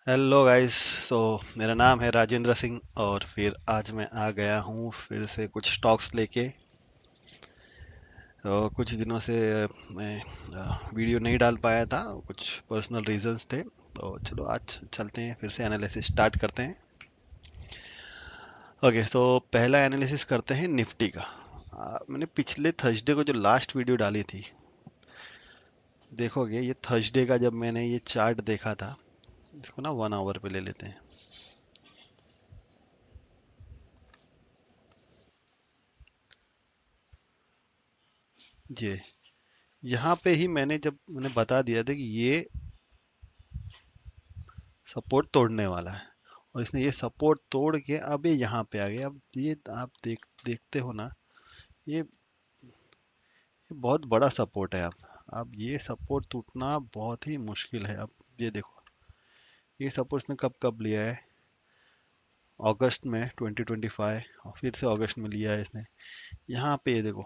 Hello guys. तो मेरा नाम है राजेंद्र सिंह और फिर आज मैं आ गया हूँ फिर से कुछ स्टॉक्स लेके। तो कुछ दिनों से मैं वीडियो नहीं डाल पाया था, कुछ पर्सनल रीजंस थे। तो चलो आज चलते हैं, फिर से एनालिसिस स्टार्ट करते हैं। ओके, तो पहला एनालिसिस करते हैं निफ्टी का। मैंने पिछले थर्सडे को जो लास्ट वीडियो डाली थी, देखोगे ये थर्सडे का जब मैंने ये चार्ट देखा था। इसको ना 1 आवर पे ले लेते हैं। ये यहाँ पे ही मैंने बता दिया था कि ये सपोर्ट तोड़ने वाला है, और इसने ये सपोर्ट तोड़ के अब ये यहाँ पे आ गया। अब ये आप देखते हो ना, ये बहुत बड़ा सपोर्ट है। अब ये सपोर्ट टूटना बहुत ही मुश्किल है। अब ये देखो, ये सपोर्ट इसने कब कब लिया है, अगस्त में 2025, और फिर से अगस्त में लिया है इसने। यहाँ पे ये देखो,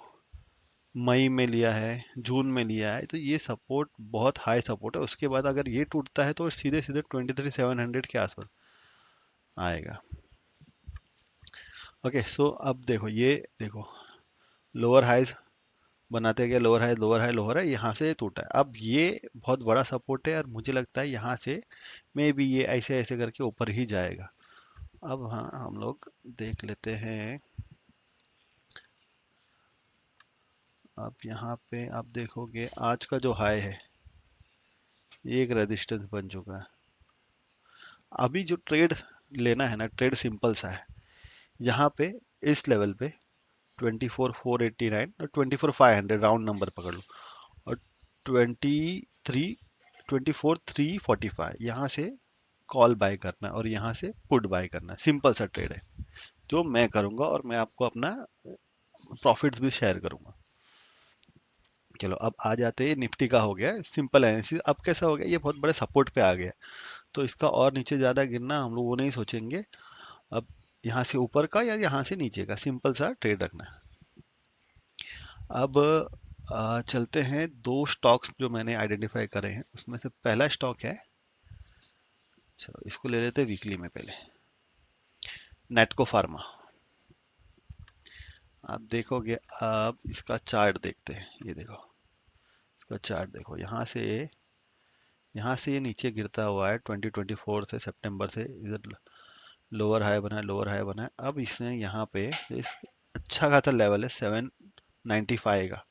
मई में लिया है, जून में लिया है। तो ये सपोर्ट बहुत हाई सपोर्ट है। उसके बाद अगर ये टूटता है तो सीधे सीधे 23,700 के आसपास आएगा। ओके, सो अब देखो, ये देखो, लोअर हाइज बनाते गए, lower high lower high lower high, यहाँ से टूटा है। अब ये बहुत बड़ा सपोर्ट है और मुझे लगता है यहाँ से मे बी ये ऐसे ऐसे करके ऊपर ही जाएगा। अब हाँ, हम लोग देख लेते हैं। अब यहाँ पे आप देखोगे आज का जो हाई है, ये एक रेजिस्टेंस बन चुका है। अभी जो ट्रेड लेना है ना, ट्रेड सिंपल सा है। यहाँ पे इस लेवल पे 24,489 और 24,500 राउंड नंबर पकड़ लो, और 24,345 यहाँ से कॉल बाय करना है और यहाँ से पुट बाय करना है। सिंपल सा ट्रेड है जो मैं करूंगा, और मैं आपको अपना प्रॉफिट्स भी शेयर करूंगा। चलो अब आ जाते हैं, निफ्टी का हो गया सिंपल एनालिसिस। अब कैसा हो गया, ये बहुत बड़े सपोर्ट पे आ गया, तो इसका और नीचे ज़्यादा गिरना हम लोग वो नहीं सोचेंगे। अब यहाँ से ऊपर का या यहाँ से नीचे का सिंपल सा ट्रेड रखना है। अब चलते हैं, दो स्टॉक्स जो मैंने आइडेंटिफाई करे हैं उसमें से पहला स्टॉक है, चलो इसको ले लेते हैं वीकली में पहले, नेटको फार्मा। आप देखोगे, आप इसका चार्ट देखते हैं, ये देखो, इसका चार्ट देखो। यहाँ से ये नीचे गिरता हुआ है 2024 से, सितंबर से इधर लोअर हाई बना है, लोअर हाई बना है। अब इसने यहाँ पे इस अच्छा खासा लेवल है 795 का।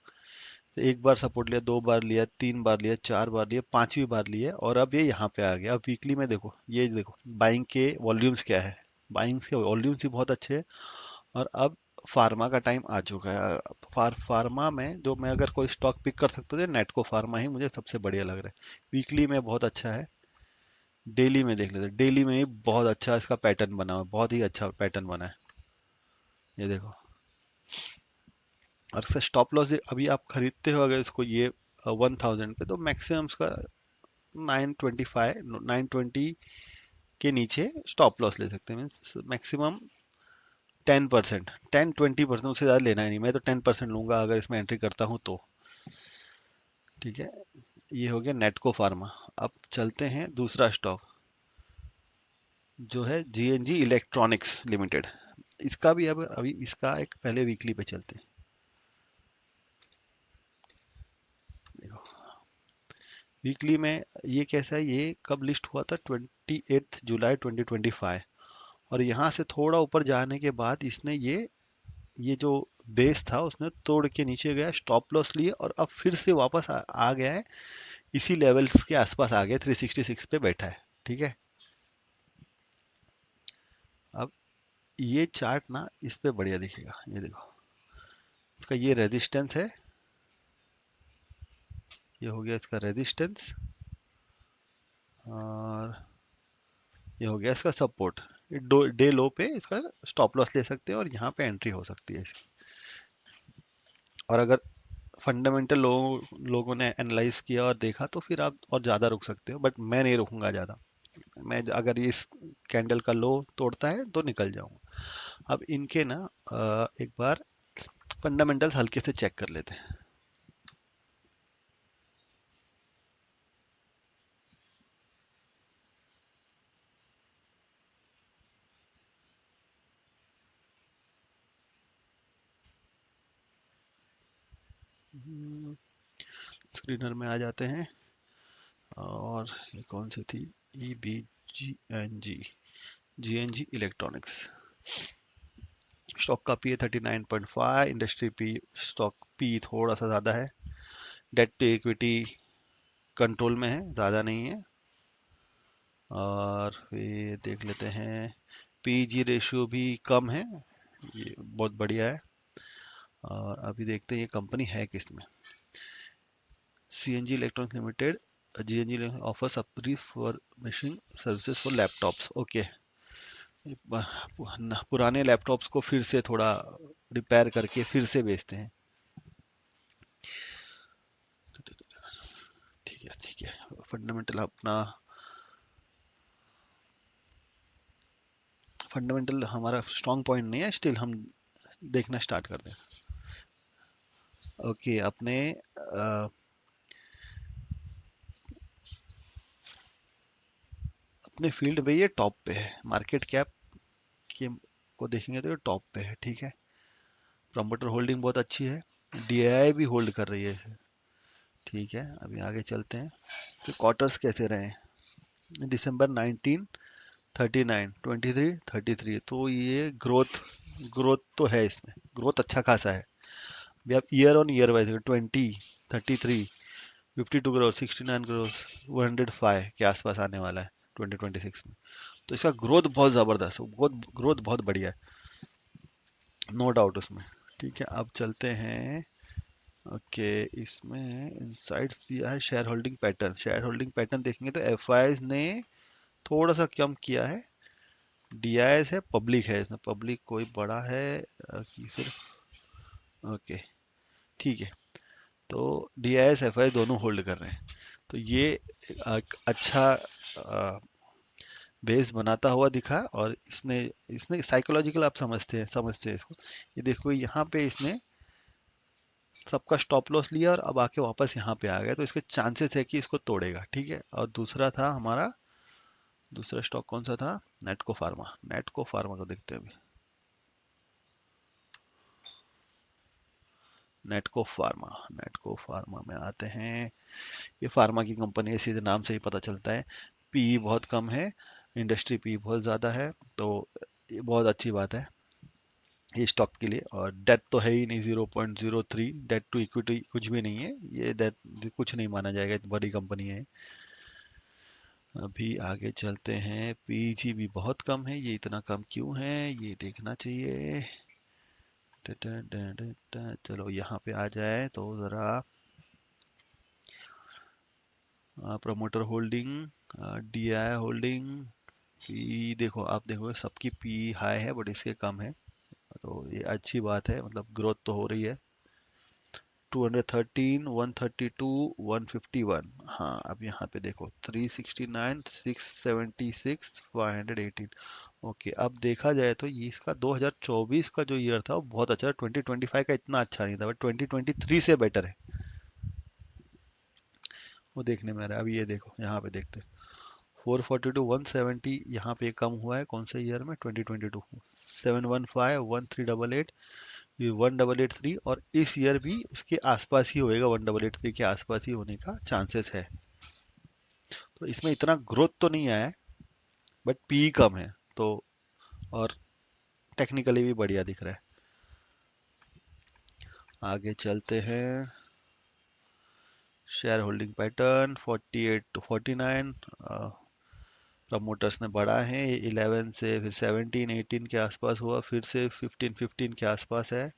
तो एक बार सपोर्ट लिया, दो बार लिया, तीन बार लिया, चार बार लिया, पांचवी बार लिया, और अब ये यहाँ पे आ गया। अब वीकली में देखो, ये देखो बाइंग के वॉल्यूम्स क्या है। बाइंग के वॉल्यूम्स भी बहुत अच्छे हैं। और अब फार्मा का टाइम आ चुका है। फार्मा में जो मैं अगर कोई स्टॉक पिक कर सकता हूँ तो नेटको फार्मा ही मुझे सबसे बढ़िया लग रहा है। वीकली में बहुत अच्छा है। डेली में देख लेते हैं, डेली में ही बहुत अच्छा इसका पैटर्न बना हुआ है, बहुत ही अच्छा पैटर्न बना है। ये देखो, और इसका स्टॉप लॉस अभी आप खरीदते हो अगर इसको, ये 1000 पे, तो मैक्सिमम इसका 925, 920 के नीचे स्टॉप लॉस ले सकते हैं। मीन्स मैक्सिमम 10%, 10-20%, उससे ज़्यादा लेना ही नहीं। मैं तो 10% लूंगा अगर इसमें एंट्री करता हूँ तो। ठीक है, ये हो गया नेटको फार्मा। अब चलते हैं दूसरा स्टॉक, जो है जीएनजी इलेक्ट्रॉनिक्स लिमिटेड। इसका भी अब अभी इसका एक पहले वीकली पे चलते हैं। देखो वीकली में ये कैसा है, ये कब लिस्ट हुआ था, 28 जुलाई 2025। और यहाँ से थोड़ा ऊपर जाने के बाद इसने ये जो बेस था उसने तोड़ के नीचे गया, स्टॉप लॉस लिए, और अब फिर से वापस आ गया है, इसी लेवल्स के आसपास आ गया, 366 पे बैठा है। ठीक है, अब ये चार्ट ना इस पे बढ़िया दिखेगा। ये देखो, इसका ये रेजिस्टेंस है, ये हो गया इसका रेजिस्टेंस, और ये हो गया इसका सपोर्ट। ये डे लो पे इसका स्टॉप लॉस ले सकते हैं और यहाँ पे एंट्री हो सकती है इसकी। और अगर फंडामेंटल लोगों ने एनालाइज किया और देखा तो फिर आप और ज़्यादा रुक सकते हो, बट मैं नहीं रुकूंगा ज़्यादा। मैं अगर ये इस कैंडल का लो तोड़ता है तो निकल जाऊंगा। अब इनके ना एक बार फंडामेंटल्स हल्के से चेक कर लेते हैं। स्क्रीनर में आ जाते हैं। और ये कौन सी थी? ई बी जी एन जी इलेक्ट्रॉनिक्स। स्टॉक का P 39.5, industry P, stock P थोड़ा सा ज़्यादा है। डेट टू इक्विटी कंट्रोल में है, ज़्यादा नहीं है। और फिर देख लेते हैं, पीजी रेशियो भी कम है, ये बहुत बढ़िया है। और अभी देखते हैं ये कंपनी है किस में। C N G electronics limited, G N G offers for machine services for laptops. Okay, पुराने लैपटॉप्स को फिर से थोड़ा रिपेयर करके फिर से बेचते हैं। ठीक है ठीक है। फंडामेंटल अपना, फंडामेंटल हमारा स्ट्रॉन्ग पॉइंट नहीं है, स्टिल हम देखना स्टार्ट कर दें। ओके, अपने फील्ड में ये टॉप पे है, मार्केट कैप के को देखेंगे तो ये टॉप पे है। ठीक है, प्रमोटर होल्डिंग बहुत अच्छी है, डीआई भी होल्ड कर रही है। ठीक है, अभी आगे चलते हैं। तो क्वार्टर्स कैसे रहे? दिसंबर 19 39, 23, 33, तो ये ग्रोथ, ग्रोथ तो है इसमें, ग्रोथ अच्छा खासा है। अभी आप year on year wise 20, 33, 52 crore, 69 crore, 105 के आसपास आने वाला है 2026 में। तो इसका ग्रोथ बहुत ज़बरदस्त है, बहुत ग्रोथ बहुत बढ़िया है, नो डाउट उसमें। ठीक है, अब चलते हैं। ओके, इसमें इंसाइट्स दिया है share holding pattern. Share holding pattern देखेंगे तो एफ ने थोड़ा सा कम किया है। डी है, पब्लिक है, इसमें पब्लिक कोई बड़ा है कि सिर्फ। ओके, ठीक है, तो डी एफ दोनों होल्ड कर रहे हैं। तो ये एक अच्छा बेस बनाता हुआ दिखा। और इसने इसने साइकोलॉजिकल, आप समझते हैं इसको। ये देखो यहाँ पे इसने सबका स्टॉप लॉस लिया और अब आके वापस यहाँ पे आ गया, तो इसके चांसेस है कि इसको तोड़ेगा। ठीक है, और दूसरा था हमारा, दूसरा स्टॉक कौन सा था? नेटको फार्मा। नेटको फार्मा को देखते हैं अभी। नेटको फार्मा में आते हैं। ये फार्मा की कंपनी है, सीधे नाम से ही पता चलता है। पी बहुत कम है, इंडस्ट्री पी बहुत ज़्यादा है, तो ये बहुत अच्छी बात है ये स्टॉक के लिए। और डेट तो है ही नहीं, 0.03 डेट टू इक्विटी कुछ भी नहीं है, ये डेट कुछ नहीं माना जाएगा, इतनी बड़ी कंपनी है। अभी आगे चलते हैं। पीजी भी बहुत कम है, ये इतना कम क्यों है ये देखना चाहिए। चलो यहाँ पे आ जाए तो ज़रा, promoter holding, DI holding, P देखो, आप देखो सबकी पी हाई है बट इसके कम है, तो ये अच्छी बात है, मतलब ग्रोथ तो हो रही है। 213, 132, 151। हाँ, अब यहाँ पे देखो 369, 676, 518। ओके, अब देखा जाए तो ये इसका 2024 का जो ईयर था वो बहुत अच्छा था, 2025 का इतना अच्छा नहीं था, बट 2023 से बेटर है, वो देखने में आ रहा है। अभी ये देखो, यहाँ पे देखते हैं, 442, 170 यहाँ पे कम हुआ है, कौन से ईयर में? 2022। 715, 1388, ये 1883, और इस ईयर भी उसके आसपास ही होएगा, 1883 के आसपास ही होने का चांसेस है। तो इसमें इतना ग्रोथ तो नहीं आया है, बट पी कम है, तो और टेक्निकली भी बढ़िया दिख रहा है। आगे चलते हैं। Share holding pattern 48 to 49, promoters ने बढ़ा है 11 से, फिर 17, 18 के आसपास हुआ, फिर से 15, 15 के आसपास है।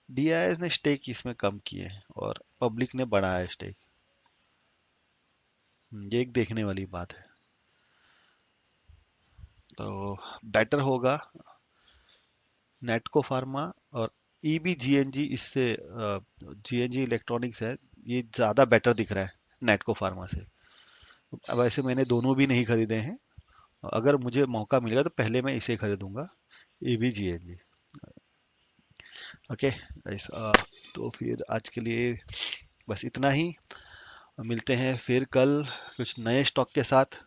डीआईएस ने स्टेक इसमें कम किए हैं और पब्लिक ने बढ़ाया है स्टेक। ये एक देखने वाली बात है। तो बेटर होगा नेटको फार्मा और ईबी जीएनजी, इससे जीएनजी इलेक्ट्रॉनिक्स है, ये ज़्यादा बेटर दिख रहा है नेटको फार्मा से। अब वैसे मैंने दोनों भी नहीं खरीदे हैं, अगर मुझे मौका मिलेगा तो पहले मैं इसे खरीदूंगा, ईबी जीएनजी। ओके गाइस, तो फिर आज के लिए बस इतना ही। मिलते हैं फिर कल कुछ नए स्टॉक के साथ।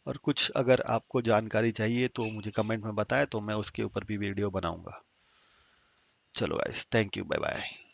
और कुछ अगर आपको जानकारी चाहिए तो मुझे कमेंट में बताएं, तो मैं उसके ऊपर भी वीडियो बनाऊंगा। चलो guys, thank you, bye bye.